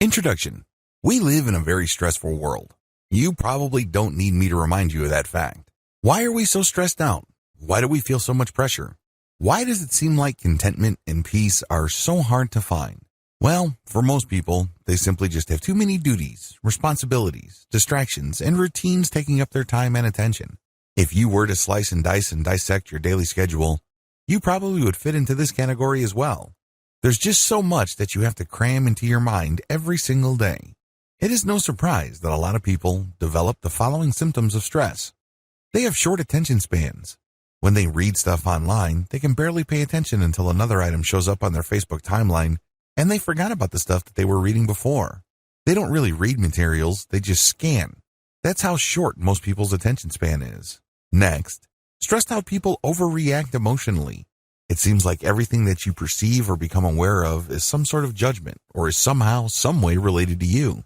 Introduction. We live in a very stressful world. You probably don't need me to remind you of that fact. Why are we so stressed out? Why do we feel so much pressure? Why does it seem like contentment and peace are so hard to find? Well, for most people, they simply just have too many duties, responsibilities, distractions, and routines taking up their time and attention. If you were to slice and dice and dissect your daily schedule, you probably would fit into this category as well. There's just so much that you have to cram into your mind every single day. It is no surprise that a lot of people develop the following symptoms of stress. They have short attention spans. When they read stuff online, they can barely pay attention until another item shows up on their Facebook timeline, and they forgot about the stuff that they were reading before. They don't really read materials, they just scan. That's how short most people's attention span is. Next, stressed out people overreact emotionally. It seems like everything that you perceive or become aware of is some sort of judgment or is somehow, some way related to you.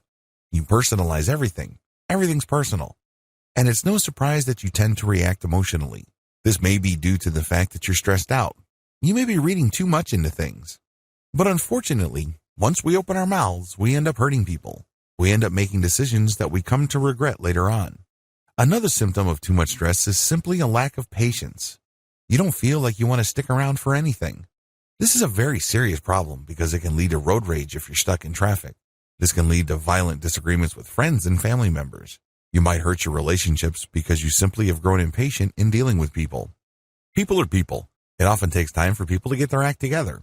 You personalize everything. Everything's personal. And it's no surprise that you tend to react emotionally. This may be due to the fact that you're stressed out. You may be reading too much into things. But unfortunately, once we open our mouths, we end up hurting people. We end up making decisions that we come to regret later on. Another symptom of too much stress is simply a lack of patience. You don't feel like you want to stick around for anything. This is a very serious problem because it can lead to road rage if you're stuck in traffic. This can lead to violent disagreements with friends and family members. You might hurt your relationships because you simply have grown impatient in dealing with people. People are people. It often takes time for people to get their act together.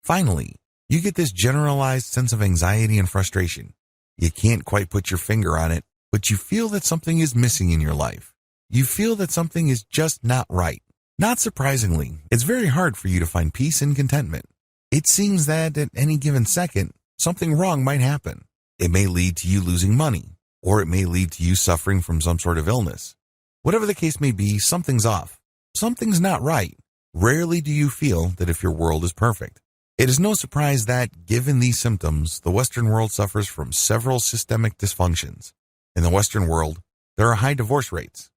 Finally, you get this generalized sense of anxiety and frustration. You can't quite put your finger on it, but you feel that something is missing in your life. You feel that something is just not right. Not surprisingly, it's very hard for you to find peace and contentment. It seems that at any given second, something wrong might happen. It may lead to you losing money, or it may lead to you suffering from some sort of illness. Whatever the case may be, something's off. Something's not right. Rarely do you feel that if your world is perfect. It is no surprise that, given these symptoms, the Western world suffers from several systemic dysfunctions. In the Western world, there are high divorce rates.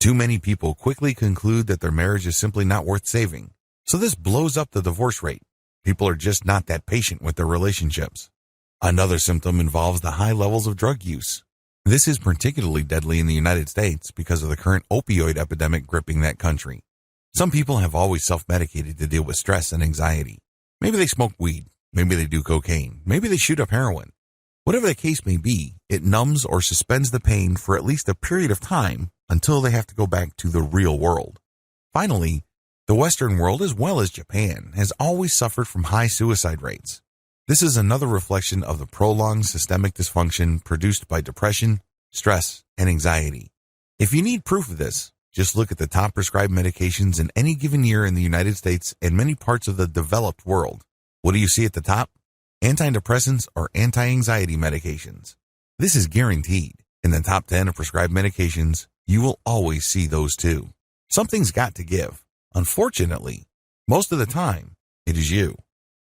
Too many people quickly conclude that their marriage is simply not worth saving. So this blows up the divorce rate. People are just not that patient with their relationships. Another symptom involves the high levels of drug use. This is particularly deadly in the United States because of the current opioid epidemic gripping that country. Some people have always self-medicated to deal with stress and anxiety. Maybe they smoke weed. Maybe they do cocaine. Maybe they shoot up heroin. Whatever the case may be, it numbs or suspends the pain for at least a period of time until they have to go back to the real world. Finally, the Western world, as well as Japan, has always suffered from high suicide rates. This is another reflection of the prolonged systemic dysfunction produced by depression, stress, and anxiety. If you need proof of this, just look at the top prescribed medications in any given year in the United States and many parts of the developed world. What do you see at the top? Antidepressants or anti-anxiety medications. This is guaranteed. In the top 10 of prescribed medications, you will always see those too. Something's got to give. Unfortunately, most of the time, it is you.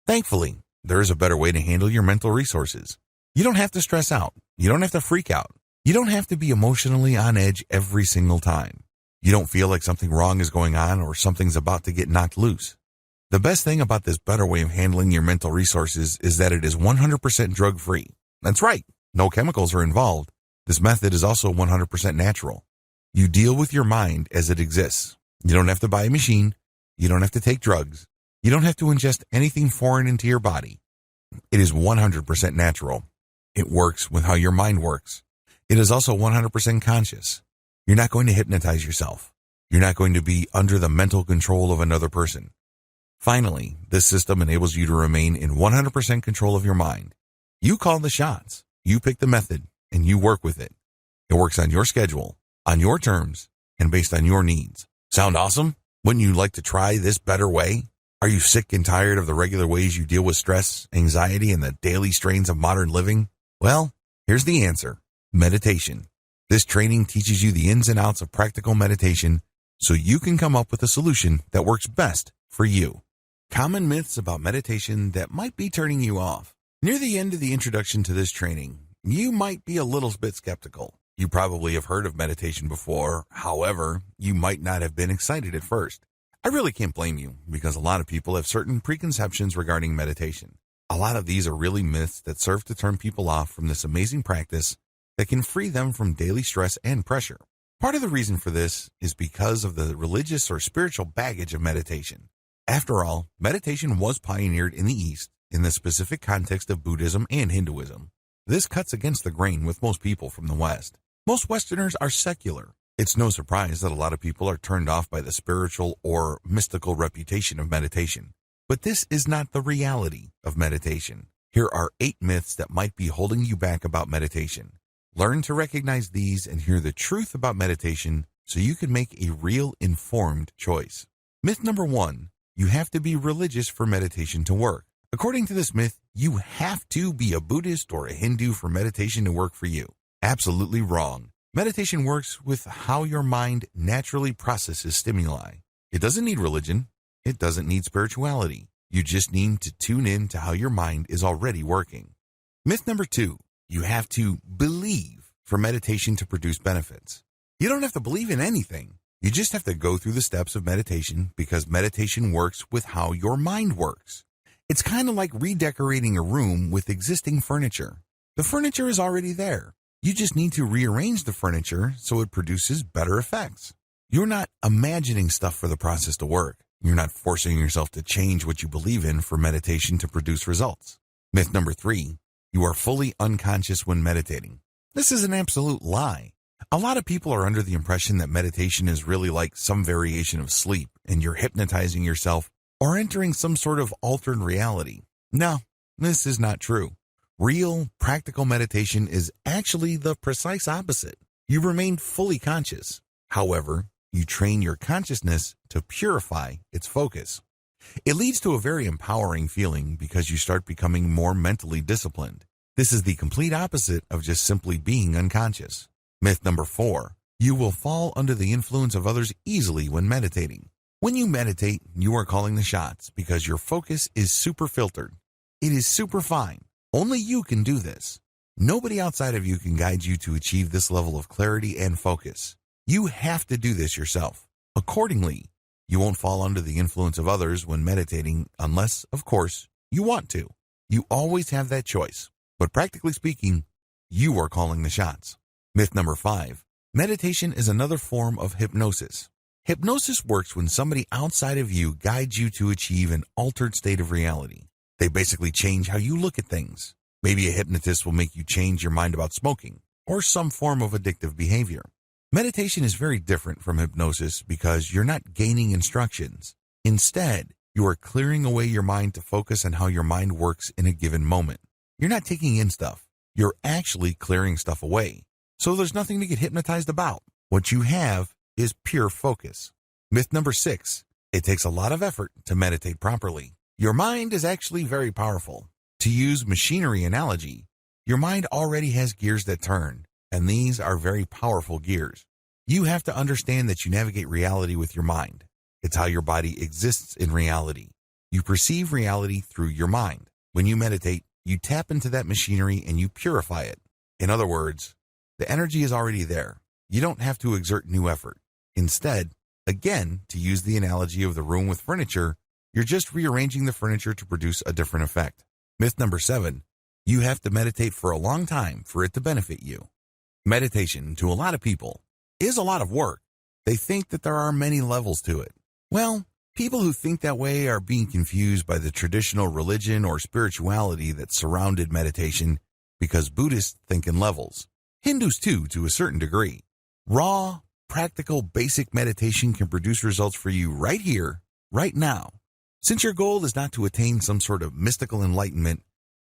Thankfully, there is a better way to handle your mental resources. You don't have to stress out. You don't have to freak out. You don't have to be emotionally on edge every single time. You don't feel like something wrong is going on or something's about to get knocked loose. The best thing about this better way of handling your mental resources is that it is 100% drug-free. That's right. No chemicals are involved. This method is also 100% natural. You deal with your mind as it exists. You don't have to buy a machine. You don't have to take drugs. You don't have to ingest anything foreign into your body. It is 100% natural. It works with how your mind works. It is also 100% conscious. You're not going to hypnotize yourself. You're not going to be under the mental control of another person. Finally, this system enables you to remain in 100% control of your mind. You call the shots. You pick the method, and you work with it. It works on your schedule, on your terms, and based on your needs. Sound awesome? Wouldn't you like to try this better way? Are you sick and tired of the regular ways you deal with stress, anxiety, and the daily strains of modern living? Well, here's the answer. Meditation. This training teaches you the ins and outs of practical meditation so you can come up with a solution that works best for you. Common myths about meditation that might be turning you off. Near the end of the introduction to this training, you might be a little bit skeptical. You probably have heard of meditation before. However, you might not have been excited at first. I really can't blame you because a lot of people have certain preconceptions regarding meditation. A lot of these are really myths that serve to turn people off from this amazing practice that can free them from daily stress and pressure. Part of the reason for this is because of the religious or spiritual baggage of meditation. After all, meditation was pioneered in the East in the specific context of Buddhism and Hinduism. This cuts against the grain with most people from the West. Most Westerners are secular. It's no surprise that a lot of people are turned off by the spiritual or mystical reputation of meditation. But this is not the reality of meditation. Here are 8 myths that might be holding you back about meditation. Learn to recognize these and hear the truth about meditation so you can make a real informed choice. Myth number 1, you have to be religious for meditation to work. According to this myth, you have to be a Buddhist or a Hindu for meditation to work for you. Absolutely wrong. Meditation works with how your mind naturally processes stimuli. It doesn't need religion. It doesn't need spirituality. You just need to tune in to how your mind is already working. Myth number 2, you have to believe for meditation to produce benefits. You don't have to believe in anything. You just have to go through the steps of meditation because meditation works with how your mind works. It's kind of like redecorating a room with existing furniture. The furniture is already there. You just need to rearrange the furniture so it produces better effects. You're not imagining stuff for the process to work. You're not forcing yourself to change what you believe in for meditation to produce results. Myth number 3, you are fully unconscious when meditating. This is an absolute lie. A lot of people are under the impression that meditation is really like some variation of sleep and you're hypnotizing yourself or entering some sort of altered reality. No, this is not true. Real, practical meditation is actually the precise opposite. You remain fully conscious. However, you train your consciousness to purify its focus. It leads to a very empowering feeling because you start becoming more mentally disciplined. This is the complete opposite of just simply being unconscious. Myth number 4, you will fall under the influence of others easily when meditating. When you meditate, you are calling the shots because your focus is super filtered. It is super fine. Only you can do this. Nobody outside of you can guide you to achieve this level of clarity and focus. You have to do this yourself. Accordingly, you won't fall under the influence of others when meditating unless, of course, you want to. You always have that choice. But practically speaking, you are calling the shots. Myth number 5, meditation is another form of hypnosis. Hypnosis works when somebody outside of you guides you to achieve an altered state of reality. They basically change how you look at things. Maybe a hypnotist will make you change your mind about smoking or some form of addictive behavior. Meditation is very different from hypnosis because you're not gaining instructions. Instead, you are clearing away your mind to focus on how your mind works in a given moment. You're not taking in stuff. You're actually clearing stuff away. So there's nothing to get hypnotized about. What you have is pure focus. Myth number 6, it takes a lot of effort to meditate properly. Your mind is actually very powerful. To use machinery analogy, your mind already has gears that turn, and these are very powerful gears. You have to understand that you navigate reality with your mind. It's how your body exists in reality. You perceive reality through your mind. When you meditate, you tap into that machinery and you purify it. In other words, the energy is already there. You don't have to exert new effort. Instead, again, to use the analogy of the room with furniture, you're just rearranging the furniture to produce a different effect. Myth number 7, you have to meditate for a long time for it to benefit you. Meditation, to a lot of people, is a lot of work. They think that there are many levels to it. Well, people who think that way are being confused by the traditional religion or spirituality that surrounded meditation because Buddhists think in levels. Hindus too, to a certain degree. Raw, practical, basic meditation can produce results for you right here, right now. Since your goal is not to attain some sort of mystical enlightenment,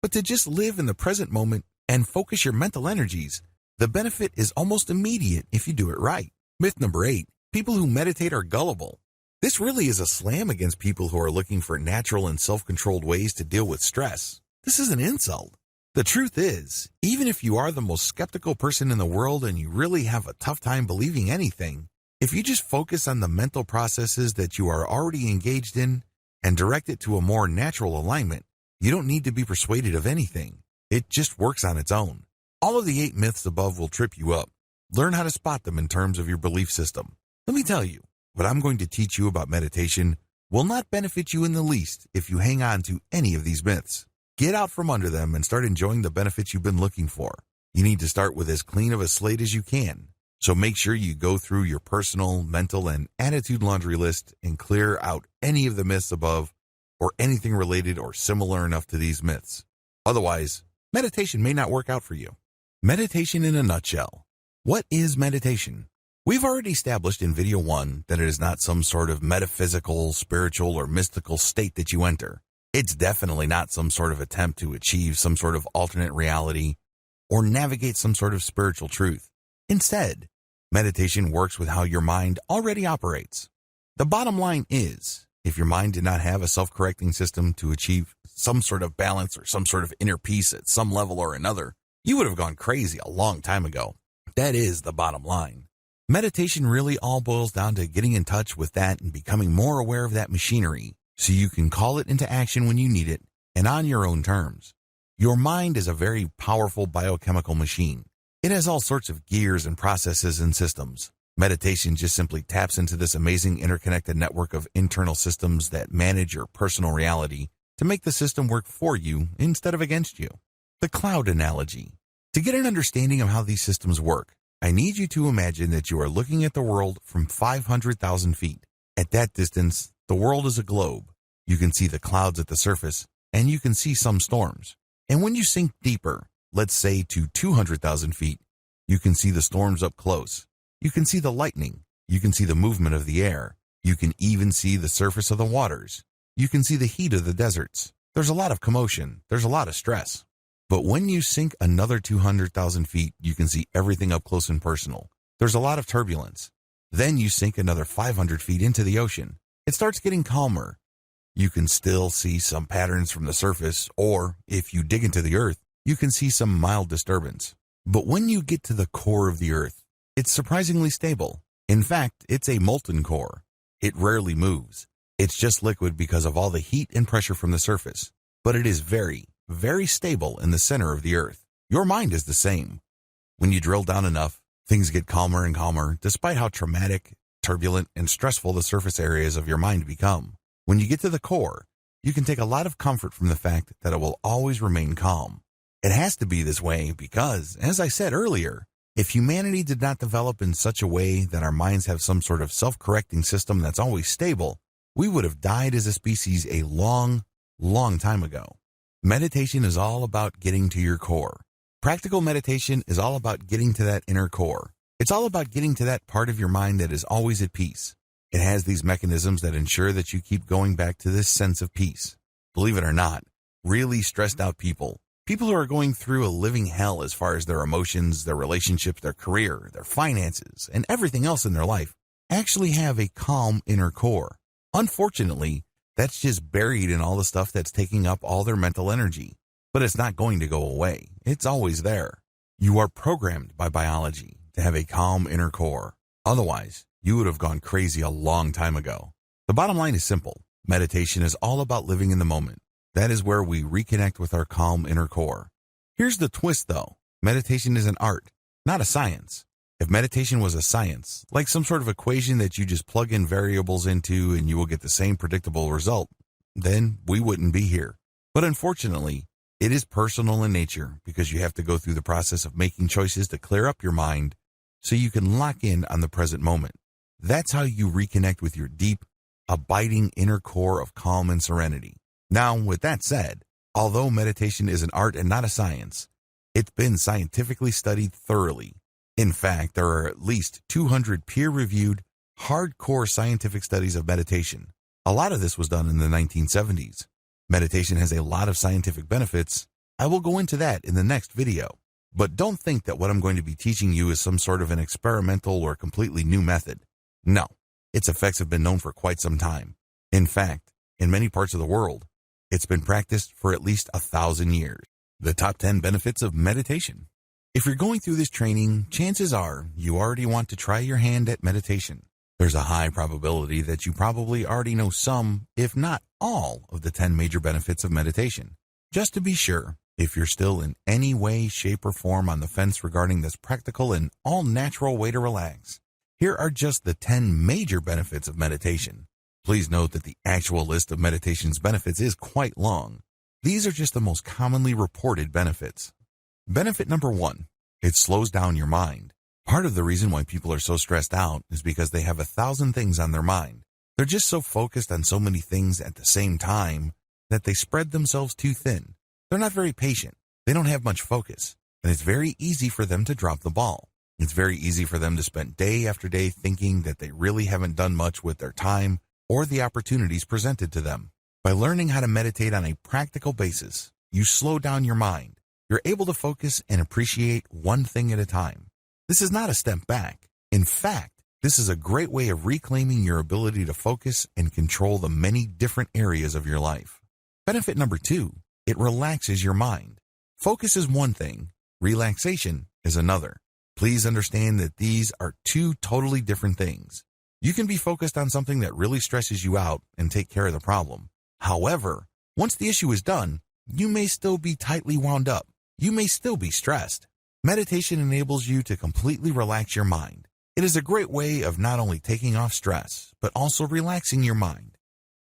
but to just live in the present moment and focus your mental energies, the benefit is almost immediate if you do it right. Myth number 8, people who meditate are gullible. This really is a slam against people who are looking for natural and self-controlled ways to deal with stress. This is an insult. The truth is, even if you are the most skeptical person in the world and you really have a tough time believing anything, if you just focus on the mental processes that you are already engaged in and direct it to a more natural alignment, you don't need to be persuaded of anything. It just works on its own. All of the 8 myths above will trip you up. Learn how to spot them in terms of your belief system. Let me tell you, what I'm going to teach you about meditation will not benefit you in the least if you hang on to any of these myths. Get out from under them and start enjoying the benefits you've been looking for. You need to start with as clean of a slate as you can. So make sure you go through your personal, mental, and attitude laundry list and clear out any of the myths above or anything related or similar enough to these myths. Otherwise, meditation may not work out for you. Meditation in a nutshell. What is meditation? We've already established in video 1 that it is not some sort of metaphysical, spiritual, or mystical state that you enter. It's definitely not some sort of attempt to achieve some sort of alternate reality or navigate some sort of spiritual truth. Instead, meditation works with how your mind already operates. The bottom line is, if your mind did not have a self-correcting system to achieve some sort of balance or some sort of inner peace at some level or another, you would have gone crazy a long time ago. That is the bottom line. Meditation really all boils down to getting in touch with that and becoming more aware of that machinery so you can call it into action when you need it and on your own terms. Your mind is a very powerful biochemical machine. It has all sorts of gears and processes and systems. Meditation just simply taps into this amazing interconnected network of internal systems that manage your personal reality to make the system work for you instead of against you. The cloud analogy. To get an understanding of how these systems work, I need you to imagine that you are looking at the world from 500,000 feet. At that distance, the world is a globe. You can see the clouds at the surface, and you can see some storms. And when you sink deeper, let's say to 200,000 feet, you can see the storms up close. You can see the lightning. You can see the movement of the air. You can even see the surface of the waters. You can see the heat of the deserts. There's a lot of commotion. There's a lot of stress. But when you sink another 200,000 feet, you can see everything up close and personal. There's a lot of turbulence. Then you sink another 500 feet into the ocean. It starts getting calmer. You can still see some patterns from the surface, or if you dig into the earth, you can see some mild disturbance. But when you get to the core of the earth, it's surprisingly stable. In fact, it's a molten core. It rarely moves. It's just liquid because of all the heat and pressure from the surface. But it is very, very stable in the center of the earth. Your mind is the same. When you drill down enough, things get calmer and calmer, despite how traumatic, turbulent, and stressful the surface areas of your mind become. When you get to the core, you can take a lot of comfort from the fact that it will always remain calm. It has to be this way because, as I said earlier, if humanity did not develop in such a way that our minds have some sort of self-correcting system that's always stable, we would have died as a species a long, long time ago. Meditation is all about getting to your core. Practical meditation is all about getting to that inner core. It's all about getting to that part of your mind that is always at peace. It has these mechanisms that ensure that you keep going back to this sense of peace. Believe it or not, really stressed out people who are going through a living hell as far as their emotions, their relationships, their career, their finances, and everything else in their life, actually have a calm inner core. Unfortunately, that's just buried in all the stuff that's taking up all their mental energy. But it's not going to go away. It's always there. You are programmed by biology to have a calm inner core. Otherwise, you would have gone crazy a long time ago. The bottom line is simple. Meditation is all about living in the moment. That is where we reconnect with our calm inner core. Here's the twist though. Meditation is an art, not a science. If meditation was a science, like some sort of equation that you just plug in variables into and you will get the same predictable result, then we wouldn't be here. But unfortunately, it is personal in nature because you have to go through the process of making choices to clear up your mind so you can lock in on the present moment. That's how you reconnect with your deep, abiding inner core of calm and serenity. Now, with that said, although meditation is an art and not a science, it's been scientifically studied thoroughly. In fact, there are at least 200 peer-reviewed, hardcore scientific studies of meditation. A lot of this was done in the 1970s. Meditation has a lot of scientific benefits. I will go into that in the next video. But don't think that what I'm going to be teaching you is some sort of an experimental or completely new method. No, its effects have been known for quite some time. In fact, in many parts of the world, it's been practiced for at least 1,000 years. The top 10 benefits of meditation. If you're going through this training, chances are you already want to try your hand at meditation. There's a high probability that you probably already know some, if not all, of the 10 major benefits of meditation. Just to be sure, if you're still in any way, shape, or form on the fence regarding this practical and all-natural way to relax, here are just the 10 major benefits of meditation. Please note that the actual list of meditation's benefits is quite long. These are just the most commonly reported benefits. Benefit number 1, it slows down your mind. Part of the reason why people are so stressed out is because they have 1,000 things on their mind. They're just so focused on so many things at the same time that they spread themselves too thin. They're not very patient. They don't have much focus, and it's very easy for them to drop the ball. It's very easy for them to spend day after day thinking that they really haven't done much with their time or the opportunities presented to them. By learning how to meditate on a practical basis, you slow down your mind. You're able to focus and appreciate one thing at a time. This is not a step back. In fact, this is a great way of reclaiming your ability to focus and control the many different areas of your life. Benefit number 2, it relaxes your mind. Focus is one thing, relaxation is another. Please understand that these are two totally different things. You can be focused on something that really stresses you out and take care of the problem. However, once the issue is done, you may still be tightly wound up. You may still be stressed. Meditation enables you to completely relax your mind. It is a great way of not only taking off stress, but also relaxing your mind.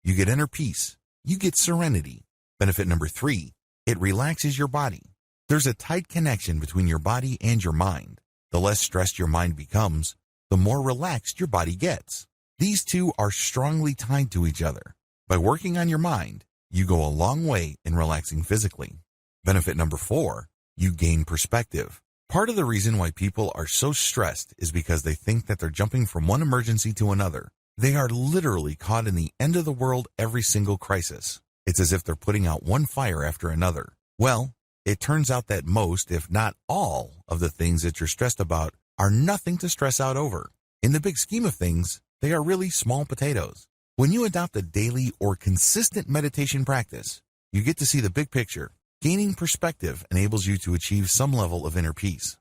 You get inner peace. You get serenity. Benefit number 3, it relaxes your body. There's a tight connection between your body and your mind. The less stressed your mind becomes, the more relaxed your body gets. These two are strongly tied to each other. By working on your mind, you go a long way in relaxing physically. Benefit number 4, you gain perspective. Part of the reason why people are so stressed is because they think that they're jumping from one emergency to another. They are literally caught in the end of the world every single crisis. It's as if they're putting out one fire after another. Well, it turns out that most, if not all, of the things that you're stressed about are nothing to stress out over. In the big scheme of things, they are really small potatoes. When you adopt a daily or consistent meditation practice, you get to see the big picture. Gaining perspective enables you to achieve some level of inner peace.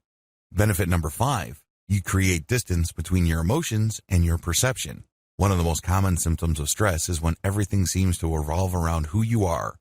Benefit number 5, you create distance between your emotions and your perception. One of the most common symptoms of stress is when everything seems to revolve around who you are,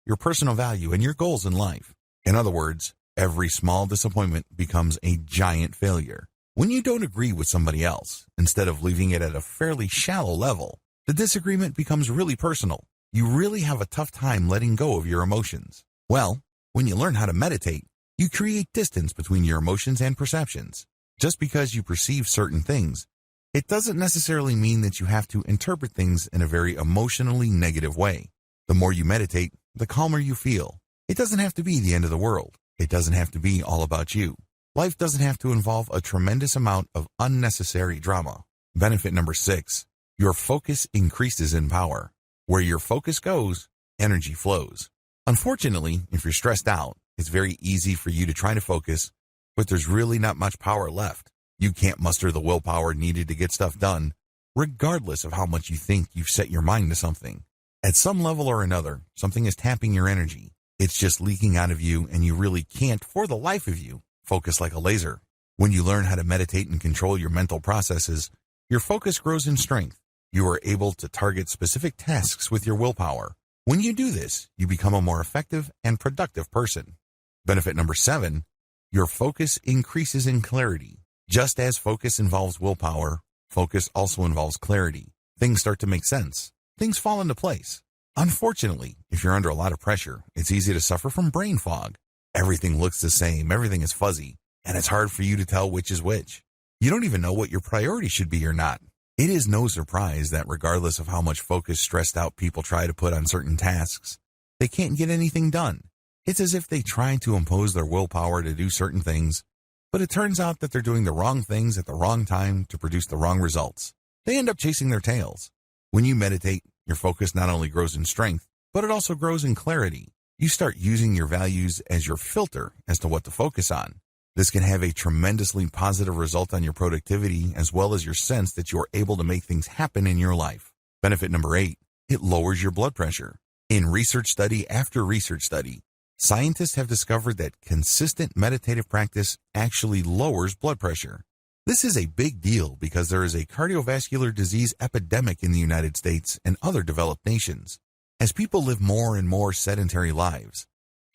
your personal value, and your goals in life. In other words, every small disappointment becomes a giant failure. When you don't agree with somebody else, instead of leaving it at a fairly shallow level, the disagreement becomes really personal. You really have a tough time letting go of your emotions. Well, when you learn how to meditate, you create distance between your emotions and perceptions. Just because you perceive certain things, it doesn't necessarily mean that you have to interpret things in a very emotionally negative way. The more you meditate, the calmer you feel. It doesn't have to be the end of the world. It doesn't have to be all about you. Life doesn't have to involve a tremendous amount of unnecessary drama. Benefit number 6, your focus increases in power. Where your focus goes, energy flows. Unfortunately, if you're stressed out, it's very easy for you to try to focus, but there's really not much power left. You can't muster the willpower needed to get stuff done, regardless of how much you think you've set your mind to something. At some level or another, something is tapping your energy. It's just leaking out of you, and you really can't, for the life of you, focus like a laser. When you learn how to meditate and control your mental processes, your focus grows in strength. You are able to target specific tasks with your willpower. When you do this, you become a more effective and productive person. Benefit number 7, your focus increases in clarity. Just as focus involves willpower, focus also involves clarity. Things start to make sense. Things fall into place. Unfortunately, if you're under a lot of pressure, it's easy to suffer from brain fog. Everything looks the same, everything is fuzzy, and it's hard for you to tell which is which. You don't even know what your priority should be or not. It is no surprise that regardless of how much focus stressed out people try to put on certain tasks, they can't get anything done. It's as if they try to impose their willpower to do certain things, but it turns out that they're doing the wrong things at the wrong time to produce the wrong results. They end up chasing their tails. When you meditate, your focus not only grows in strength, but it also grows in clarity. You start using your values as your filter as to what to focus on. This can have a tremendously positive result on your productivity as well as your sense that you are able to make things happen in your life. Benefit number 8, it lowers your blood pressure. In research study after research study, scientists have discovered that consistent meditative practice actually lowers blood pressure. This is a big deal because there is a cardiovascular disease epidemic in the United States and other developed nations. As people live more and more sedentary lives,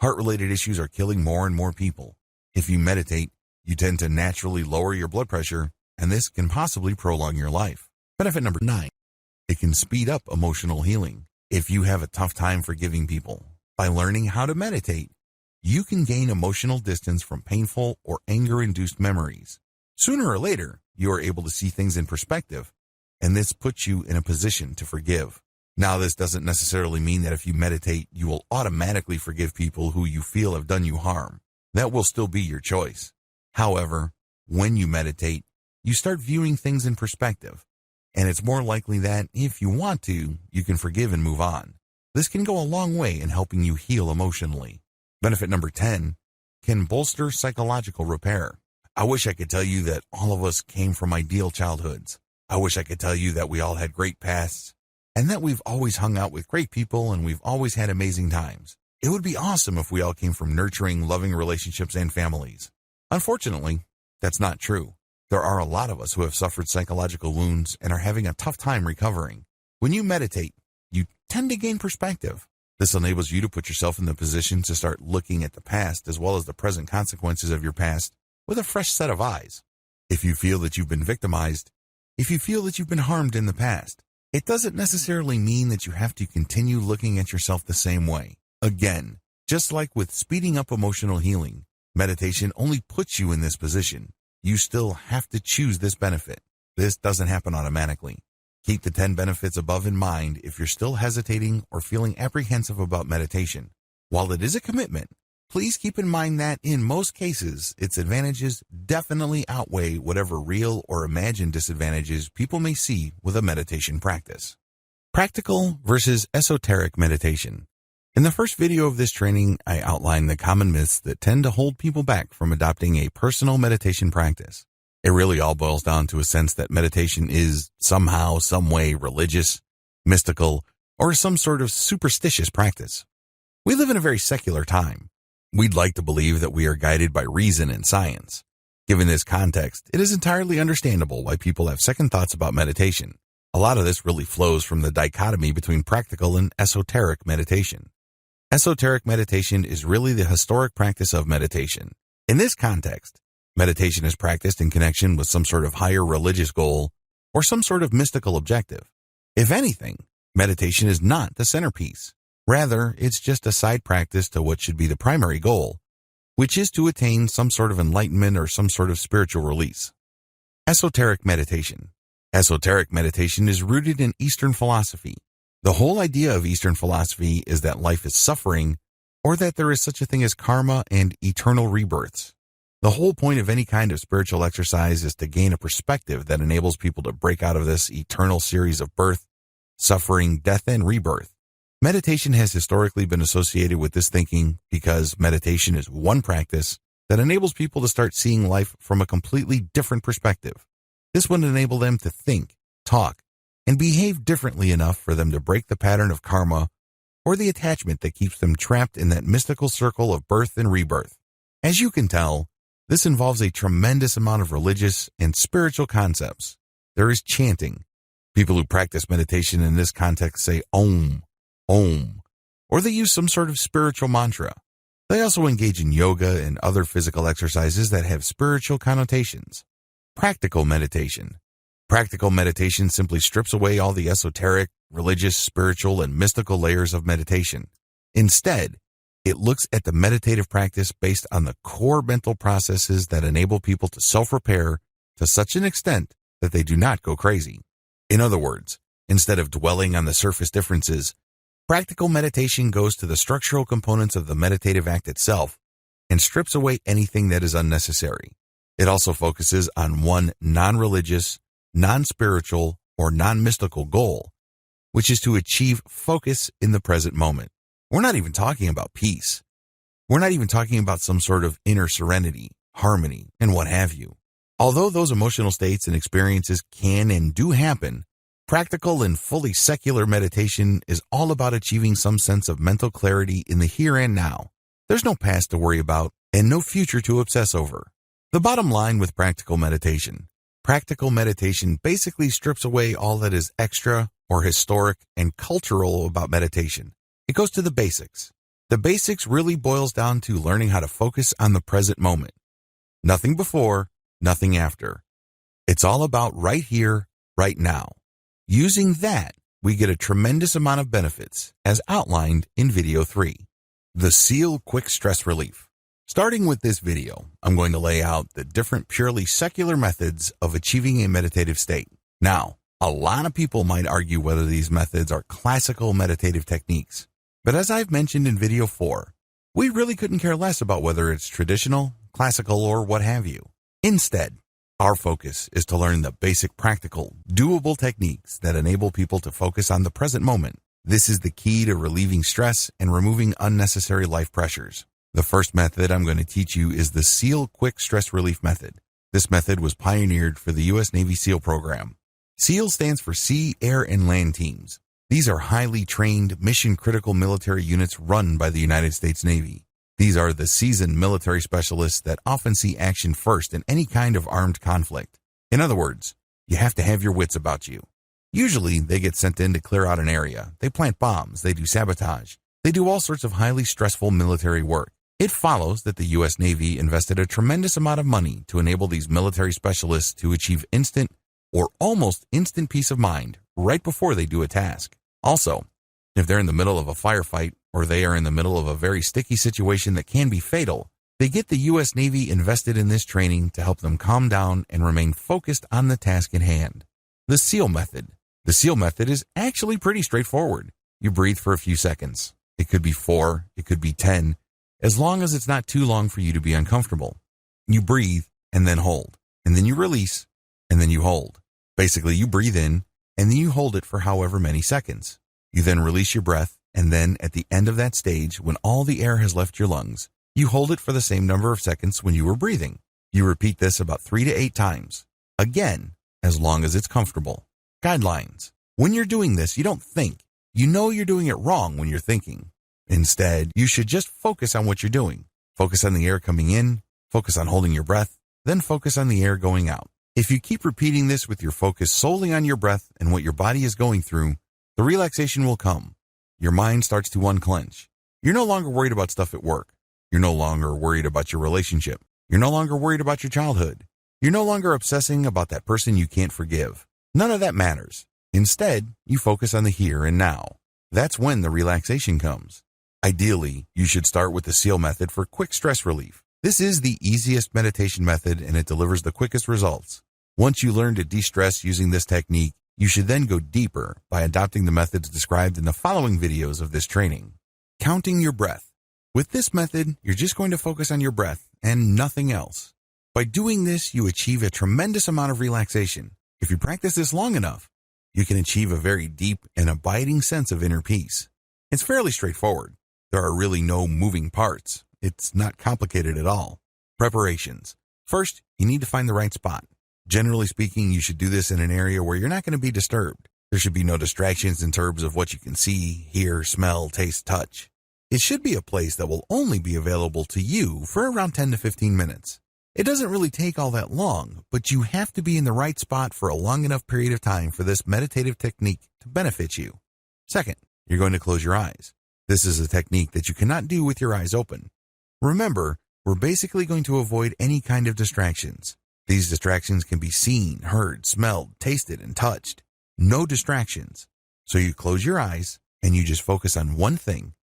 heart-related issues are killing more and more people. If you meditate, you tend to naturally lower your blood pressure, and this can possibly prolong your life. Benefit number 9, it can speed up emotional healing. If you have a tough time forgiving people, By learning how to meditate, you can gain emotional distance from painful or anger-induced memories. Sooner or later, you are able to see things in perspective, and this puts you in a position to forgive. Now, this doesn't necessarily mean that if you meditate, you will automatically forgive people who you feel have done you harm. That will still be your choice. However, when you meditate, you start viewing things in perspective, and it's more likely that, if you want to, you can forgive and move on. This can go a long way in helping you heal emotionally. Benefit number 10, can bolster psychological repair. I wish I could tell you that all of us came from ideal childhoods. I wish I could tell you that we all had great pasts, and that we've always hung out with great people and we've always had amazing times. It would be awesome if we all came from nurturing, loving relationships and families. Unfortunately, that's not true. There are a lot of us who have suffered psychological wounds and are having a tough time recovering. When you meditate, you tend to gain perspective. This enables you to put yourself in the position to start looking at the past as well as the present consequences of your past with a fresh set of eyes. If you feel that you've been victimized, if you feel that you've been harmed in the past, it doesn't necessarily mean that you have to continue looking at yourself the same way. Again, just like with speeding up emotional healing, meditation only puts you in this position. You still have to choose this benefit. This doesn't happen automatically. Keep the 10 benefits above in mind if you're still hesitating or feeling apprehensive about meditation. While it is a commitment, please keep in mind that in most cases, its advantages definitely outweigh whatever real or imagined disadvantages people may see with a meditation practice. Practical versus esoteric meditation. In the first video of this training, I outlined the common myths that tend to hold people back from adopting a personal meditation practice. It really all boils down to a sense that meditation is somehow, some way religious, mystical, or some sort of superstitious practice. We live in a very secular time. We'd like to believe that we are guided by reason and science. Given this context, it is entirely understandable why people have second thoughts about meditation. A lot of this really flows from the dichotomy between practical and esoteric meditation. Esoteric meditation is really the historic practice of meditation. In this context, meditation is practiced in connection with some sort of higher religious goal or some sort of mystical objective. If anything, meditation is not the centerpiece. Rather, it's just a side practice to what should be the primary goal, which is to attain some sort of enlightenment or some sort of spiritual release. Esoteric meditation. Esoteric meditation is rooted in Eastern philosophy. The whole idea of Eastern philosophy is that life is suffering, or that there is such a thing as karma and eternal rebirths. The whole point of any kind of spiritual exercise is to gain a perspective that enables people to break out of this eternal series of birth, suffering, death, and rebirth. Meditation has historically been associated with this thinking because meditation is one practice that enables people to start seeing life from a completely different perspective. This would enable them to think, talk, and behave differently enough for them to break the pattern of karma or the attachment that keeps them trapped in that mystical circle of birth and rebirth. As you can tell, this involves a tremendous amount of religious and spiritual concepts. There is chanting. People who practice meditation in this context say Om, Om, or they use some sort of spiritual mantra. They also engage in yoga and other physical exercises that have spiritual connotations. Practical meditation. Practical meditation simply strips away all the esoteric, religious, spiritual, and mystical layers of meditation. Instead, it looks at the meditative practice based on the core mental processes that enable people to self-repair to such an extent that they do not go crazy. In other words, instead of dwelling on the surface differences, practical meditation goes to the structural components of the meditative act itself and strips away anything that is unnecessary. It also focuses on one non-religious, non-spiritual, or non-mystical goal, which is to achieve focus in the present moment. We're not even talking about peace. We're not even talking about some sort of inner serenity, harmony, and what have you. Although those emotional states and experiences can and do happen, practical and fully secular meditation is all about achieving some sense of mental clarity in the here and now. There's no past to worry about and no future to obsess over. The bottom line with practical meditation basically strips away all that is extra or historic and cultural about meditation. It goes to the basics. The basics really boils down to learning how to focus on the present moment. Nothing before, nothing after. It's all about right here, right now. Using that, we get a tremendous amount of benefits, as outlined in video 3. The SEAL Quick Stress Relief. Starting with this video, I'm going to lay out the different purely secular methods of achieving a meditative state. Now, a lot of people might argue whether these methods are classical meditative techniques. But as I've mentioned in video 4, we really couldn't care less about whether it's traditional, classical, or what have you. Instead, our focus is to learn the basic practical, doable techniques that enable people to focus on the present moment. This is the key to relieving stress and removing unnecessary life pressures. The first method I'm going to teach you is the SEAL Quick Stress Relief Method. This method was pioneered for the U.S. Navy SEAL program. SEAL stands for Sea, Air, and Land Teams. These are highly trained, mission-critical military units run by the United States Navy. These are the seasoned military specialists that often see action first in any kind of armed conflict. In other words, you have to have your wits about you. Usually, they get sent in to clear out an area. They plant bombs. They do sabotage. They do all sorts of highly stressful military work. It follows that the U.S. Navy invested a tremendous amount of money to enable these military specialists to achieve instant or almost instant peace of mind right before they do a task. Also, if they're in the middle of a firefight or they are in the middle of a very sticky situation that can be fatal, they get the U.S. Navy invested in this training to help them calm down and remain focused on the task at hand. The SEAL method. The SEAL method is actually pretty straightforward. You breathe for a few seconds. It could be 4, it could be 10, as long as it's not too long for you to be uncomfortable. You breathe and then hold, and then you release, and then you hold. Basically, you breathe in, and then you hold it for however many seconds. You then release your breath, and then at the end of that stage, when all the air has left your lungs, you hold it for the same number of seconds when you were breathing. You repeat this about 3 to 8 times. Again, as long as it's comfortable. Guidelines. When you're doing this, you don't think. You know you're doing it wrong when you're thinking. Instead, you should just focus on what you're doing. Focus on the air coming in, focus on holding your breath, then focus on the air going out. If you keep repeating this with your focus solely on your breath and what your body is going through, the relaxation will come. Your mind starts to unclench. You're no longer worried about stuff at work. You're no longer worried about your relationship. You're no longer worried about your childhood. You're no longer obsessing about that person you can't forgive. None of that matters. Instead, you focus on the here and now. That's when the relaxation comes. Ideally, you should start with the SEAL method for quick stress relief. This is the easiest meditation method and it delivers the quickest results. Once you learn to de-stress using this technique, you should then go deeper by adopting the methods described in the following videos of this training. Counting your breath. With this method, you're just going to focus on your breath and nothing else. By doing this, you achieve a tremendous amount of relaxation. If you practice this long enough, you can achieve a very deep and abiding sense of inner peace. It's fairly straightforward. There are really no moving parts. It's not complicated at all. Preparations. First, you need to find the right spot. Generally speaking, you should do this in an area where you're not going to be disturbed. There should be no distractions in terms of what you can see, hear, smell, taste, touch. It should be a place that will only be available to you for around 10 to 15 minutes. It doesn't really take all that long, but you have to be in the right spot for a long enough period of time for this meditative technique to benefit you. Second, you're going to close your eyes. This is a technique that you cannot do with your eyes open. Remember, we're basically going to avoid any kind of distractions. These distractions can be seen, heard, smelled, tasted, and touched. No distractions. So you close your eyes and you just focus on one thing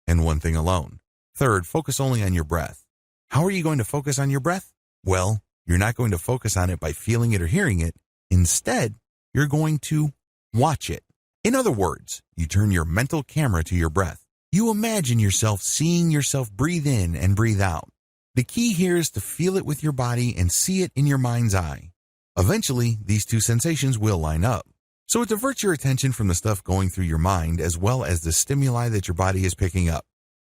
and one thing alone. Third, focus only on your breath. How are you going to focus on your breath? Well, you're not going to focus on it by feeling it or hearing it. Instead, you're going to watch it. In other words, you turn your mental camera to your breath. You imagine yourself seeing yourself breathe in and breathe out. The key here is to feel it with your body and see it in your mind's eye. Eventually, these two sensations will line up. So it diverts your attention from the stuff going through your mind as well as the stimuli that your body is picking up.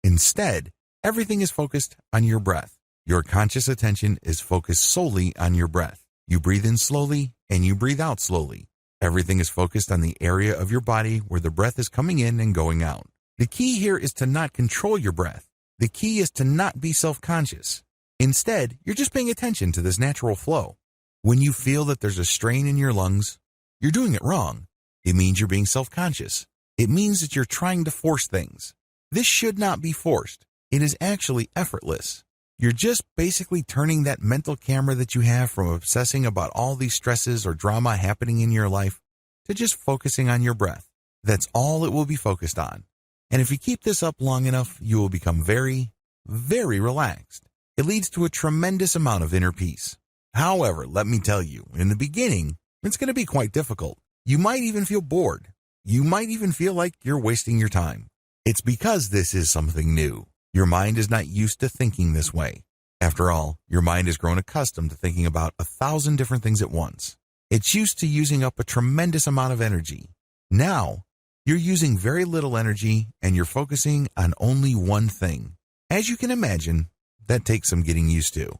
Instead, everything is focused on your breath. Your conscious attention is focused solely on your breath. You breathe in slowly and you breathe out slowly. Everything is focused on the area of your body where the breath is coming in and going out. The key here is to not control your breath. The key is to not be self-conscious. Instead, you're just paying attention to this natural flow. When you feel that there's a strain in your lungs, you're doing it wrong. It means you're being self-conscious. It means that you're trying to force things. This should not be forced. It is actually effortless. You're just basically turning that mental camera that you have from obsessing about all these stresses or drama happening in your life to just focusing on your breath. That's all it will be focused on. And if you keep this up long enough, you will become very, very relaxed. It leads to a tremendous amount of inner peace. However, let me tell you, in the beginning, it's going to be quite difficult. You might even feel bored. You might even feel like you're wasting your time. It's because this is something new. Your mind is not used to thinking this way. After all, your mind has grown accustomed to thinking about 1,000 different things at once. It's used to using up a tremendous amount of energy. Now, you're using very little energy and you're focusing on only one thing. As you can imagine, that takes some getting used to.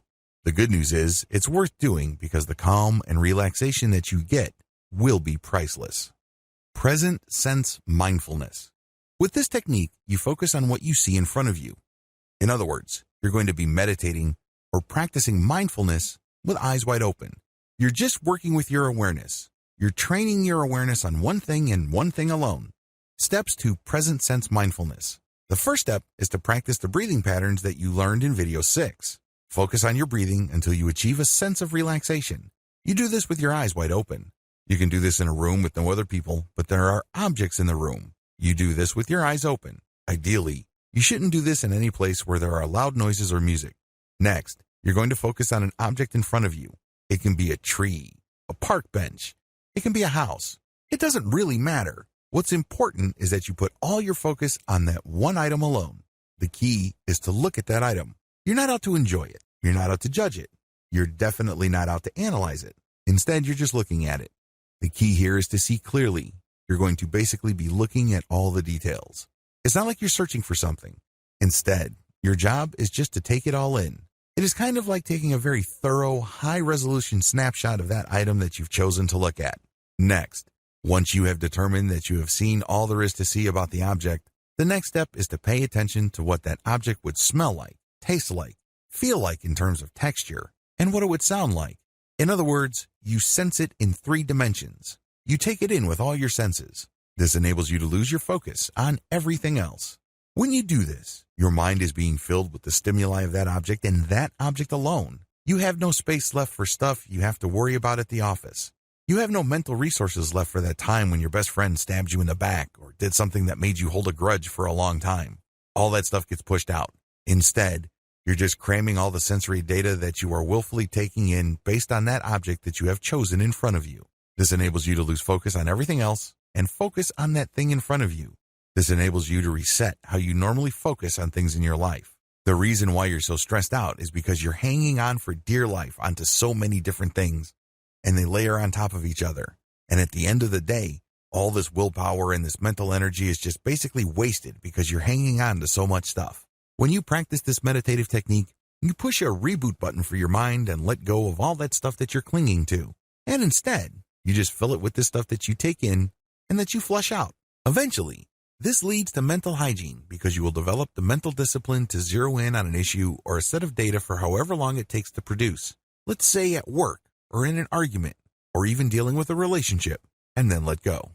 The good news is, it's worth doing because the calm and relaxation that you get will be priceless. Present sense mindfulness. With this technique, you focus on what you see in front of you. In other words, you're going to be meditating or practicing mindfulness with eyes wide open. You're just working with your awareness. You're training your awareness on one thing and one thing alone. Steps to present sense mindfulness. The first step is to practice the breathing patterns that you learned in video 6. Focus on your breathing until you achieve a sense of relaxation. You do this with your eyes wide open. You can do this in a room with no other people, but there are objects in the room. You do this with your eyes open. Ideally, you shouldn't do this in any place where there are loud noises or music. Next, you're going to focus on an object in front of you. It can be a tree, a park bench. It can be a house. It doesn't really matter. What's important is that you put all your focus on that one item alone. The key is to look at that item. You're not out to enjoy it. You're not out to judge it. You're definitely not out to analyze it. Instead, you're just looking at it. The key here is to see clearly. You're going to basically be looking at all the details. It's not like you're searching for something. Instead, your job is just to take it all in. It is kind of like taking a very thorough, high-resolution snapshot of that item that you've chosen to look at. Next, once you have determined that you have seen all there is to see about the object, the next step is to pay attention to what that object would smell like, taste like, feel like in terms of texture, and what it would sound like. In other words, you sense it in 3 dimensions. You take it in with all your senses. This enables you to lose your focus on everything else. When you do this, your mind is being filled with the stimuli of that object and that object alone. You have no space left for stuff you have to worry about at the office. You have no mental resources left for that time when your best friend stabbed you in the back or did something that made you hold a grudge for a long time. All that stuff gets pushed out. Instead, you're just cramming all the sensory data that you are willfully taking in based on that object that you have chosen in front of you. This enables you to lose focus on everything else and focus on that thing in front of you. This enables you to reset how you normally focus on things in your life. The reason why you're so stressed out is because you're hanging on for dear life onto so many different things, and they layer on top of each other. And at the end of the day, all this willpower and this mental energy is just basically wasted because you're hanging on to so much stuff. When you practice this meditative technique, you push a reboot button for your mind and let go of all that stuff that you're clinging to. And instead, you just fill it with the stuff that you take in and that you flush out. Eventually, this leads to mental hygiene because you will develop the mental discipline to zero in on an issue or a set of data for however long it takes to produce. Let's say at work or in an argument or even dealing with a relationship, and then let go.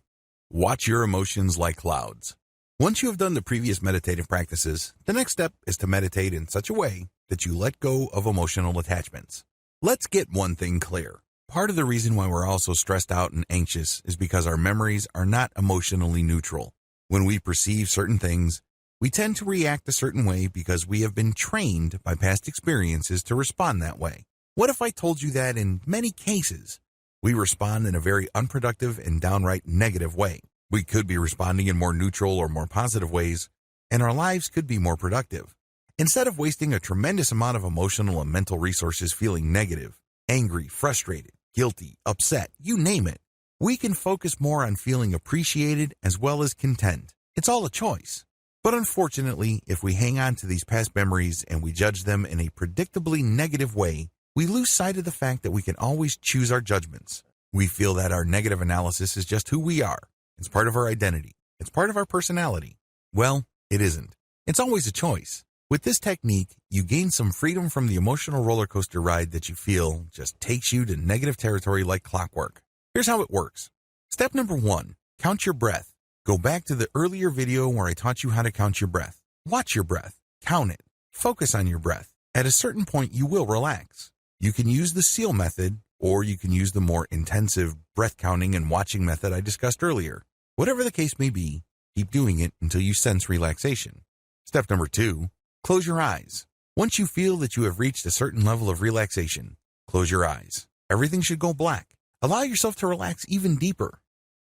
Watch your emotions like clouds. Once you have done the previous meditative practices, the next step is to meditate in such a way that you let go of emotional attachments. Let's get one thing clear. Part of the reason why we're all so stressed out and anxious is because our memories are not emotionally neutral. When we perceive certain things, we tend to react a certain way because we have been trained by past experiences to respond that way. What if I told you that in many cases, we respond in a very unproductive and downright negative way? We could be responding in more neutral or more positive ways, and our lives could be more productive. Instead of wasting a tremendous amount of emotional and mental resources feeling negative, angry, frustrated, guilty, upset, you name it, we can focus more on feeling appreciated as well as content. It's all a choice. But unfortunately, if we hang on to these past memories and we judge them in a predictably negative way, we lose sight of the fact that we can always choose our judgments. We feel that our negative analysis is just who we are. It's part of our identity. It's part of our personality. Well, it isn't. It's always a choice. With this technique, you gain some freedom from the emotional roller coaster ride that you feel just takes you to negative territory like clockwork. Here's how it works. Step number 1, count your breath. Go back to the earlier video where I taught you how to count your breath. Watch your breath. Count it. Focus on your breath. At a certain point, you will relax. You can use the SEAL method, or you can use the more intensive breath counting and watching method I discussed earlier. Whatever the case may be, Keep doing it until you sense relaxation. Step number 2, close your eyes. Once you feel that you have reached a certain level of relaxation, close your eyes. Everything should go black. Allow yourself to relax even deeper.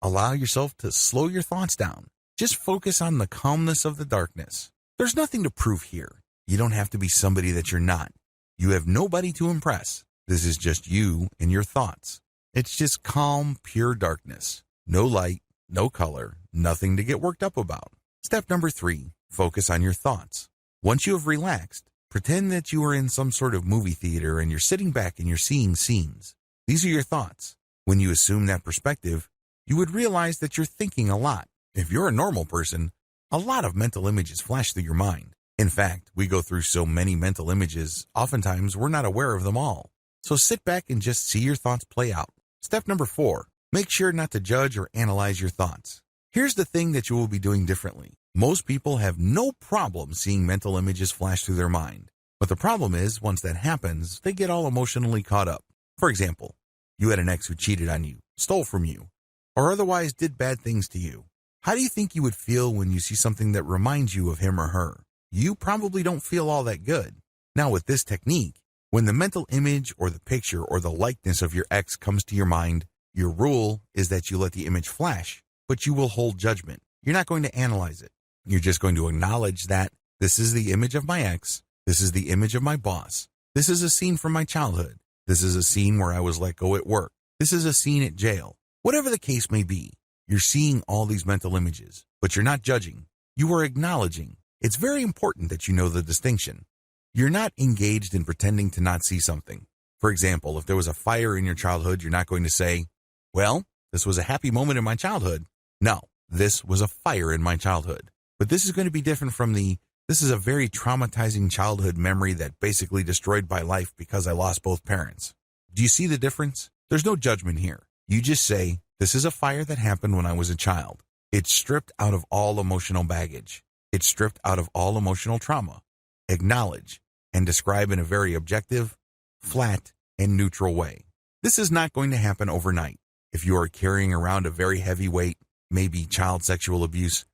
Allow yourself to slow your thoughts down. Just focus on the calmness of the darkness. There's nothing to prove here. You don't have to be somebody that you're not. You have nobody to impress. This is just you and your thoughts. It's just calm, pure darkness. No light, no color, nothing to get worked up about. Step number 3, focus on your thoughts. Once you have relaxed, pretend that you are in some sort of movie theater and you're sitting back and you're seeing scenes. These are your thoughts. When you assume that perspective, you would realize that you're thinking a lot. If you're a normal person, a lot of mental images flash through your mind. In fact, we go through so many mental images, oftentimes we're not aware of them all. So sit back and just see your thoughts play out. Step number 4, make sure not to judge or analyze your thoughts. Here's the thing that you will be doing differently. Most people have no problem seeing mental images flash through their mind. But the problem is, once that happens, they get all emotionally caught up. For example, you had an ex who cheated on you, stole from you, or otherwise did bad things to you. How do you think you would feel when you see something that reminds you of him or her? You probably don't feel all that good. Now with this technique, when the mental image or the picture or the likeness of your ex comes to your mind, your rule is that you let the image flash, but you will hold judgment. You're not going to analyze it. You're just going to acknowledge that this is the image of my ex, this is the image of my boss, this is a scene from my childhood, this is a scene where I was let go at work, this is a scene at jail. Whatever the case may be, you're seeing all these mental images, but you're not judging. You are acknowledging. It's very important that you know the distinction. You're not engaged in pretending to not see something. For example, if there was a fire in your childhood, you're not going to say, well, this was a happy moment in my childhood. No, this was a fire in my childhood. But this is going to be different from this is a very traumatizing childhood memory that basically destroyed my life because I lost both parents. Do you see the difference? There's no judgment here. You just say, this is a fire that happened when I was a child. It's stripped out of all emotional baggage. It's stripped out of all emotional trauma. Acknowledge and describe in a very objective, flat, and neutral way. This is not going to happen overnight. If you are carrying around a very heavy weight, maybe child sexual abuse,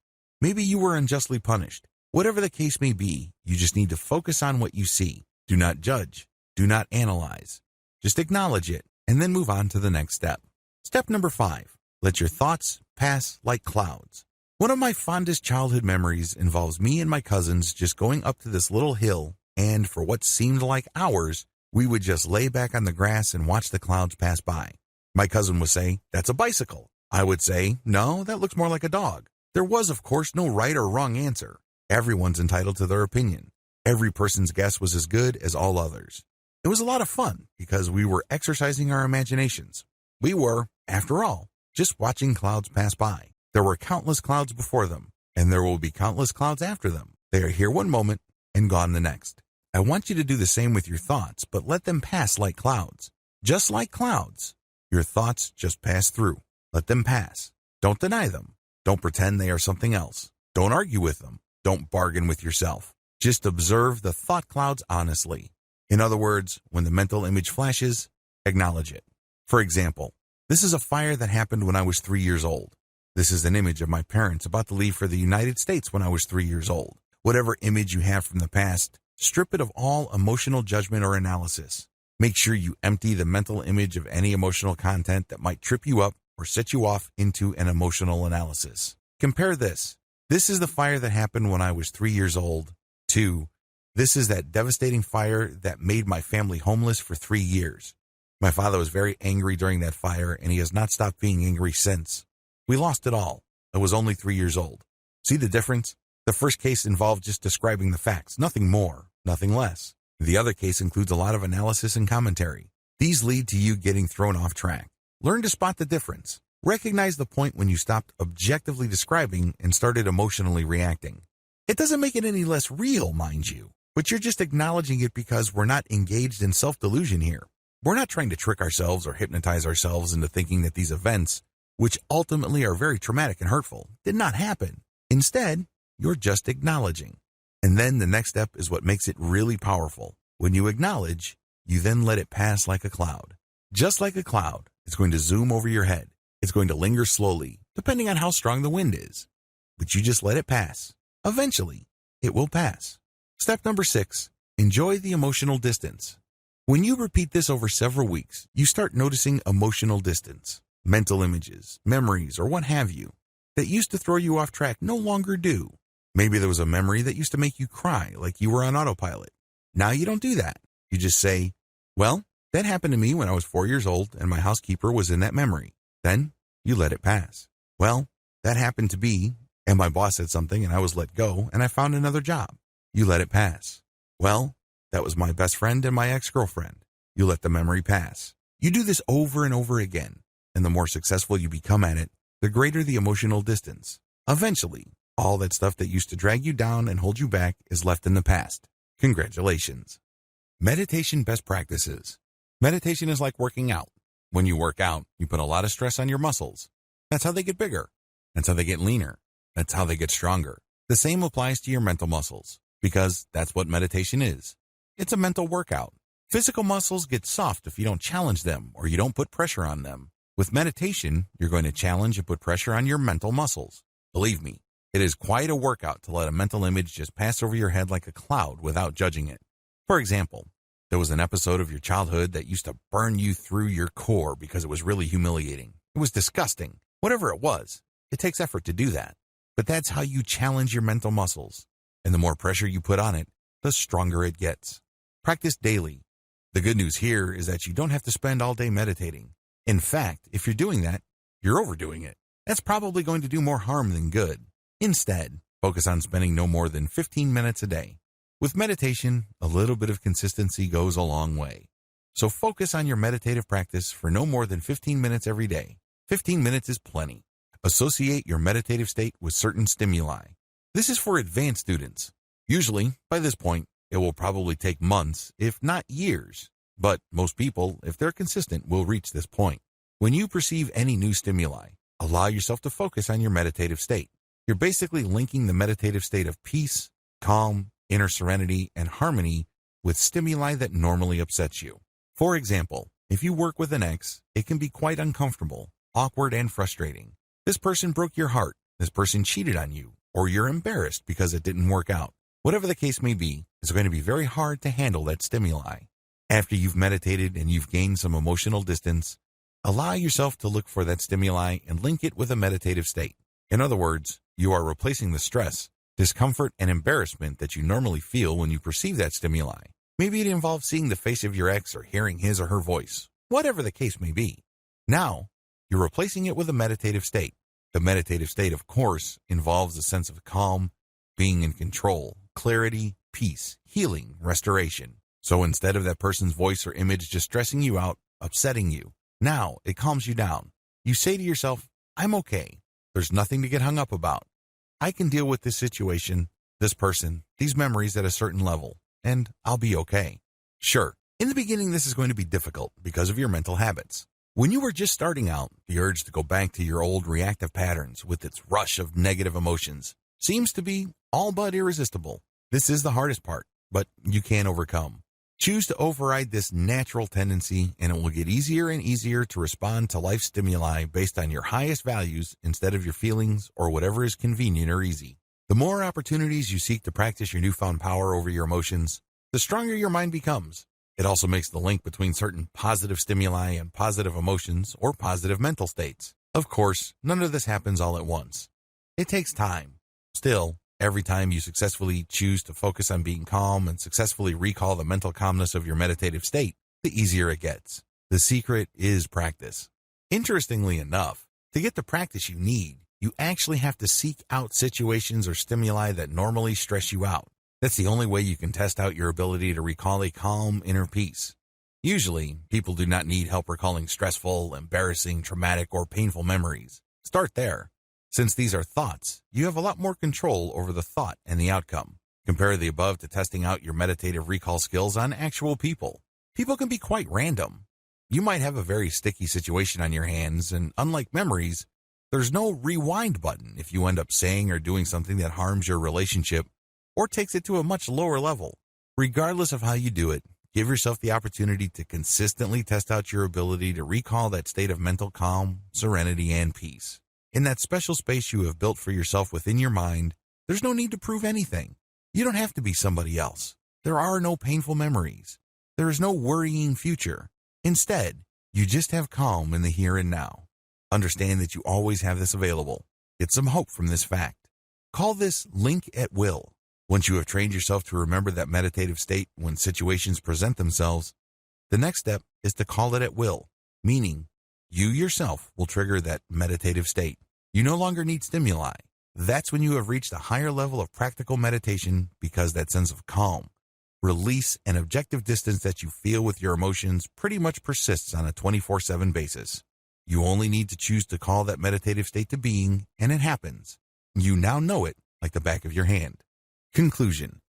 maybe you were unjustly punished. Whatever the case may be, you just need to focus on what you see. Do not judge. Do not analyze. Just acknowledge it and then move on to the next step. Step number 5, let your thoughts pass like clouds. One of my fondest childhood memories involves me and my cousins just going up to this little hill, and for what seemed like hours, we would just lay back on the grass and watch the clouds pass by. My cousin would say, that's a bicycle. I would say, no, that looks more like a dog. There was, of course, no right or wrong answer. Everyone's entitled to their opinion. Every person's guess was as good as all others. It was a lot of fun because we were exercising our imaginations. We were, after all, just watching clouds pass by. There were countless clouds before them, and there will be countless clouds after them. They are here one moment and gone the next. I want you to do the same with your thoughts, but let them pass like clouds. Just like clouds, your thoughts just pass through. Let them pass. Don't deny them. Don't pretend they are something else. Don't argue with them. Don't bargain with yourself. Just observe the thought clouds honestly. In other words, when the mental image flashes, acknowledge it. For example, this is a fire that happened when I was 3 years old. This is an image of my parents about to leave for the United States when I was 3 years old. Whatever image you have from the past, strip it of all emotional judgment or analysis. Make sure you empty the mental image of any emotional content that might trip you up or set you off into an emotional analysis. Compare this. This is the fire that happened when I was 3 years old. 2. This is that devastating fire that made my family homeless for 3 years. My father was very angry during that fire, and he has not stopped being angry since. We lost it all. I was only 3 years old. See the difference? The first case involved just describing the facts, nothing more, nothing less. The other case includes a lot of analysis and commentary. These lead to you getting thrown off track. Learn to spot the difference. Recognize the point when you stopped objectively describing and started emotionally reacting. It doesn't make it any less real, mind you, but you're just acknowledging it because we're not engaged in self-delusion here. We're not trying to trick ourselves or hypnotize ourselves into thinking that these events, which ultimately are very traumatic and hurtful, did not happen. Instead, you're just acknowledging. And then the next step is what makes it really powerful. When you acknowledge, you then let it pass like a cloud. Just like a cloud, it's going to zoom over your head. It's going to linger slowly, depending on how strong the wind is. but you just let it pass. Eventually, it will pass. Step number 6, enjoy the emotional distance. When you repeat this over several weeks, you start noticing emotional distance. Mental images, memories, or what have you that used to throw you off track no longer do. Maybe there was a memory that used to make you cry like you were on autopilot. Now you don't do that. You just say, well, that happened to me when I was 4 years old and my housekeeper was in that memory. Then you let it pass. Well, that happened to be, and my boss said something and I was let go and I found another job. You let it pass. Well, that was my best friend and my ex-girlfriend. You let the memory pass. You do this over and over again, and the more successful you become at it, the greater the emotional distance. Eventually, all that stuff that used to drag you down and hold you back is left in the past. Congratulations. Meditation best practices. Meditation is like working out. When you work out, you put a lot of stress on your muscles. That's how they get bigger. That's how they get leaner. That's how they get stronger. The same applies to your mental muscles, because that's what meditation is. It's a mental workout. Physical muscles get soft if you don't challenge them or you don't put pressure on them. With meditation, you're going to challenge and put pressure on your mental muscles. Believe me, it is quite a workout to let a mental image just pass over your head like a cloud without judging it. For example, there was an episode of your childhood that used to burn you through your core because it was really humiliating. It was disgusting. Whatever it was, it takes effort to do that. But that's how you challenge your mental muscles. And the more pressure you put on it, the stronger it gets. Practice daily. The good news here is that you don't have to spend all day meditating. In fact, if you're doing that, you're overdoing it. That's probably going to do more harm than good. Instead, focus on spending no more than 15 minutes a day. With meditation, a little bit of consistency goes a long way. So focus on your meditative practice for no more than 15 minutes every day. 15 minutes is plenty. Associate your meditative state with certain stimuli. This is for advanced students. Usually, by this point, it will probably take months, if not years. But most people, if they're consistent, will reach this point. When you perceive any new stimuli, allow yourself to focus on your meditative state. You're basically linking the meditative state of peace, calm, inner serenity, and harmony with stimuli that normally upsets you. For example, if you work with an ex, it can be quite uncomfortable, awkward, and frustrating. This person broke your heart, this person cheated on you, or you're embarrassed because it didn't work out. Whatever the case may be, it's going to be very hard to handle that stimuli. After you've meditated and you've gained some emotional distance, allow yourself to look for that stimuli and link it with a meditative state. In other words, you are replacing the stress, discomfort, and embarrassment that you normally feel when you perceive that stimuli. Maybe it involves seeing the face of your ex or hearing his or her voice, whatever the case may be. Now, you're replacing it with a meditative state. The meditative state, of course, involves a sense of calm, being in control, clarity, peace, healing, restoration. So instead of that person's voice or image just stressing you out, upsetting you, now it calms you down. You say to yourself, I'm okay. There's nothing to get hung up about. I can deal with this situation, this person, these memories at a certain level, and I'll be okay. Sure, in the beginning this is going to be difficult because of your mental habits. When you were just starting out, the urge to go back to your old reactive patterns with its rush of negative emotions seems to be all but irresistible. This is the hardest part, but you can overcome. Choose to override this natural tendency, and it will get easier and easier to respond to life stimuli based on your highest values instead of your feelings or whatever is convenient or easy. The more opportunities you seek to practice your newfound power over your emotions, the stronger your mind becomes. It also makes the link between certain positive stimuli and positive emotions or positive mental states. Of course, none of this happens all at once. It takes time. Still, every time you successfully choose to focus on being calm and successfully recall the mental calmness of your meditative state, the easier it gets. The secret is practice. Interestingly enough, to get the practice you need, you actually have to seek out situations or stimuli that normally stress you out. That's the only way you can test out your ability to recall a calm inner peace. Usually, people do not need help recalling stressful, embarrassing, traumatic, or painful memories. Start there. Since these are thoughts, you have a lot more control over the thought and the outcome. Compare the above to testing out your meditative recall skills on actual people. People can be quite random. You might have a very sticky situation on your hands, and unlike memories, there's no rewind button if you end up saying or doing something that harms your relationship or takes it to a much lower level. Regardless of how you do it, give yourself the opportunity to consistently test out your ability to recall that state of mental calm, serenity, and peace. In that special space you have built for yourself within your mind, there's no need to prove anything. You don't have to be somebody else. There are no painful memories. There is no worrying future. Instead, you just have calm in the here and now. Understand that you always have this available. Get some hope from this fact. Call this link at will. Once you have trained yourself to remember that meditative state when situations present themselves, the next step is to call it at will, meaning you yourself will trigger that meditative state. You no longer need stimuli. That's when you have reached a higher level of practical meditation, because that sense of calm, release, and objective distance that you feel with your emotions pretty much persists on a 24/7 basis. You only need to choose to call that meditative state to being, and it happens. You now know it like the back of your hand. Conclusion.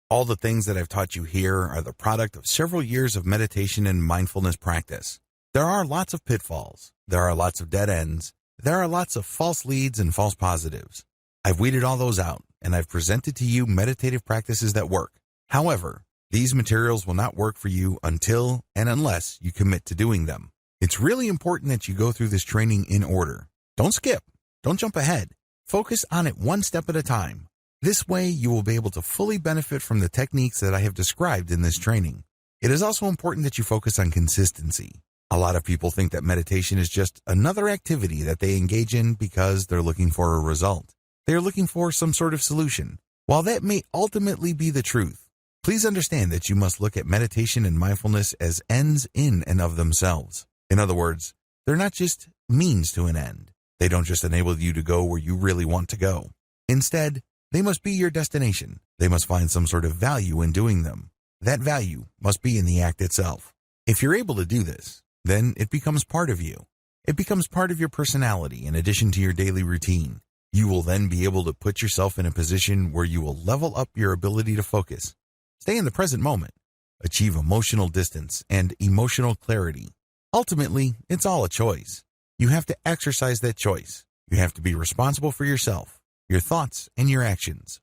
All the things that I've taught you here are the product of several years of meditation and mindfulness practice. There are lots of pitfalls. There are lots of dead ends. There are lots of false leads and false positives. I've weeded all those out, and I've presented to you meditative practices that work. However, these materials will not work for you until and unless you commit to doing them. It's really important that you go through this training in order. Don't skip. Don't jump ahead. Focus on it one step at a time. This way, you will be able to fully benefit from the techniques that I have described in this training. It is also important that you focus on consistency. A lot of people think that meditation is just another activity that they engage in because they're looking for a result. They are looking for some sort of solution. While that may ultimately be the truth, please understand that you must look at meditation and mindfulness as ends in and of themselves. In other words, they're not just means to an end. They don't just enable you to go where you really want to go. Instead, they must be your destination. They must find some sort of value in doing them. That value must be in the act itself. If you're able to do this, then it becomes part of you. It becomes part of your personality in addition to your daily routine. You will then be able to put yourself in a position where you will level up your ability to focus, stay in the present moment, achieve emotional distance and emotional clarity. Ultimately, it's all a choice. You have to exercise that choice. You have to be responsible for yourself, your thoughts, and your actions.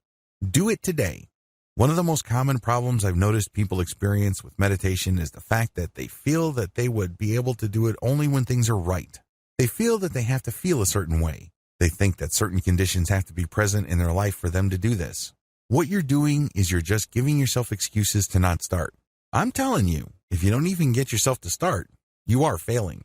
Do it today. One of the most common problems I've noticed people experience with meditation is the fact that they feel that they would be able to do it only when things are right. They feel that they have to feel a certain way. They think that certain conditions have to be present in their life for them to do this. What you're doing is you're just giving yourself excuses to not start. I'm telling you, if you don't even get yourself to start, you are failing.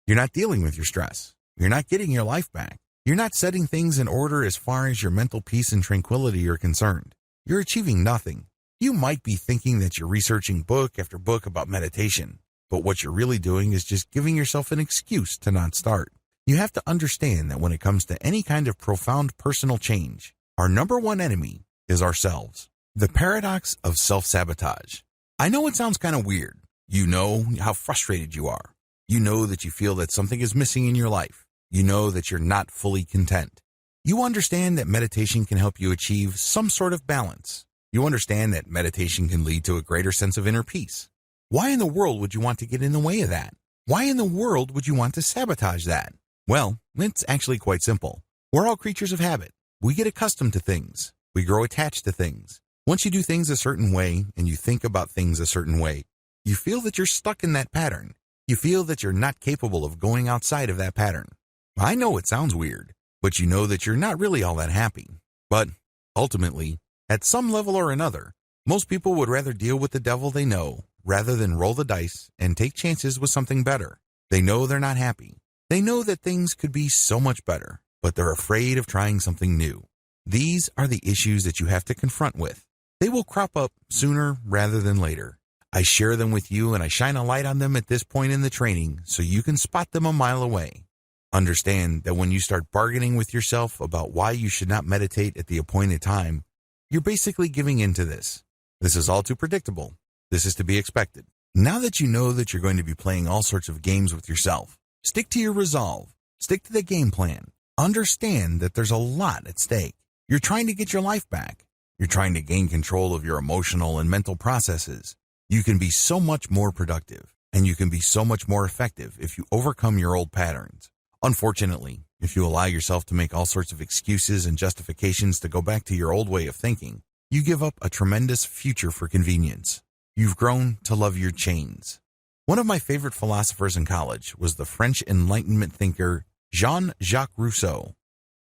You're not dealing with your stress. You're not getting your life back. You're not setting things in order as far as your mental peace and tranquility are concerned. You're achieving nothing. You might be thinking that you're researching book after book about meditation, but what you're really doing is just giving yourself an excuse to not start. You have to understand that when it comes to any kind of profound personal change, our number one enemy is ourselves. The paradox of self-sabotage. I know it sounds kind of weird. You know how frustrated you are. You know that you feel that something is missing in your life. You know that you're not fully content. You understand that meditation can help you achieve some sort of balance. You understand that meditation can lead to a greater sense of inner peace. Why in the world would you want to get in the way of that? Why in the world would you want to sabotage that? Well, it's actually quite simple. We're all creatures of habit. We get accustomed to things. We grow attached to things. Once you do things a certain way and you think about things a certain way, you feel that you're stuck in that pattern. You feel that you're not capable of going outside of that pattern. I know it sounds weird, but you know that you're not really all that happy. But ultimately, at some level or another, most people would rather deal with the devil they know rather than roll the dice and take chances with something better. They know they're not happy. They know that things could be so much better, but they're afraid of trying something new. These are the issues that you have to confront with. They will crop up sooner rather than later. I share them with you and I shine a light on them at this point in the training so you can spot them a mile away. Understand that when you start bargaining with yourself about why you should not meditate at the appointed time, you're basically giving in to this. This is all too predictable. This is to be expected. Now that you know that you're going to be playing all sorts of games with yourself, stick to your resolve. Stick to the game plan. Understand that there's a lot at stake. You're trying to get your life back. You're trying to gain control of your emotional and mental processes. You can be so much more productive, and you can be so much more effective if you overcome your old patterns. Unfortunately, if you allow yourself to make all sorts of excuses and justifications to go back to your old way of thinking, you give up a tremendous future for convenience. You've grown to love your chains. One of my favorite philosophers in college was the French Enlightenment thinker Jean-Jacques Rousseau.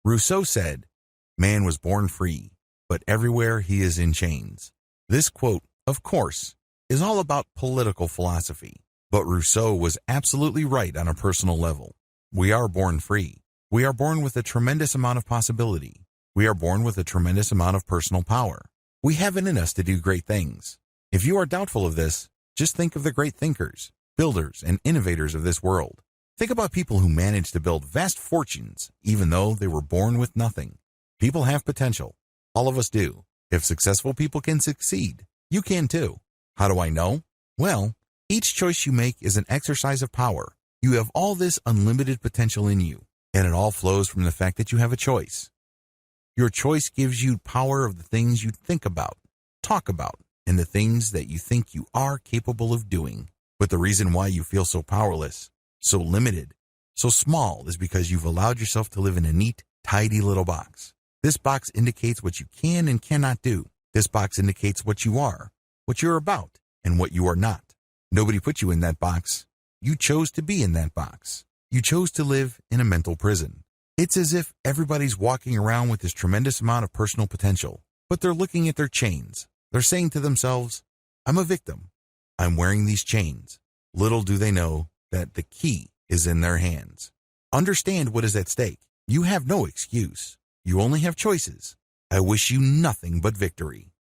Rousseau said, "Man was born free, but everywhere he is in chains." This quote, of course, is all about political philosophy, but Rousseau was absolutely right on a personal level. We are born free. We are born with a tremendous amount of possibility. We are born with a tremendous amount of personal power. We have it in us to do great things. If you are doubtful of this, just think of the great thinkers, builders, and innovators of this world. Think about people who managed to build vast fortunes even though they were born with nothing. People have potential. All of us do. If successful people can succeed, you can too. How do I know? Well, each choice you make is an exercise of power. You have all this unlimited potential in you, and it all flows from the fact that you have a choice. Your choice gives you power of the things you think about, talk about, and the things that you think you are capable of doing. But the reason why you feel so powerless, so limited, so small is because you've allowed yourself to live in a neat, tidy little box. This box indicates what you can and cannot do. This box indicates what you are, what you're about, and what you are not. Nobody put you in that box. You chose to be in that box. You chose to live in a mental prison. It's as if everybody's walking around with this tremendous amount of personal potential, but they're looking at their chains. They're saying to themselves, "I'm a victim. I'm wearing these chains." Little do they know that the key is in their hands. Understand what is at stake. You have no excuse. You only have choices. I wish you nothing but victory.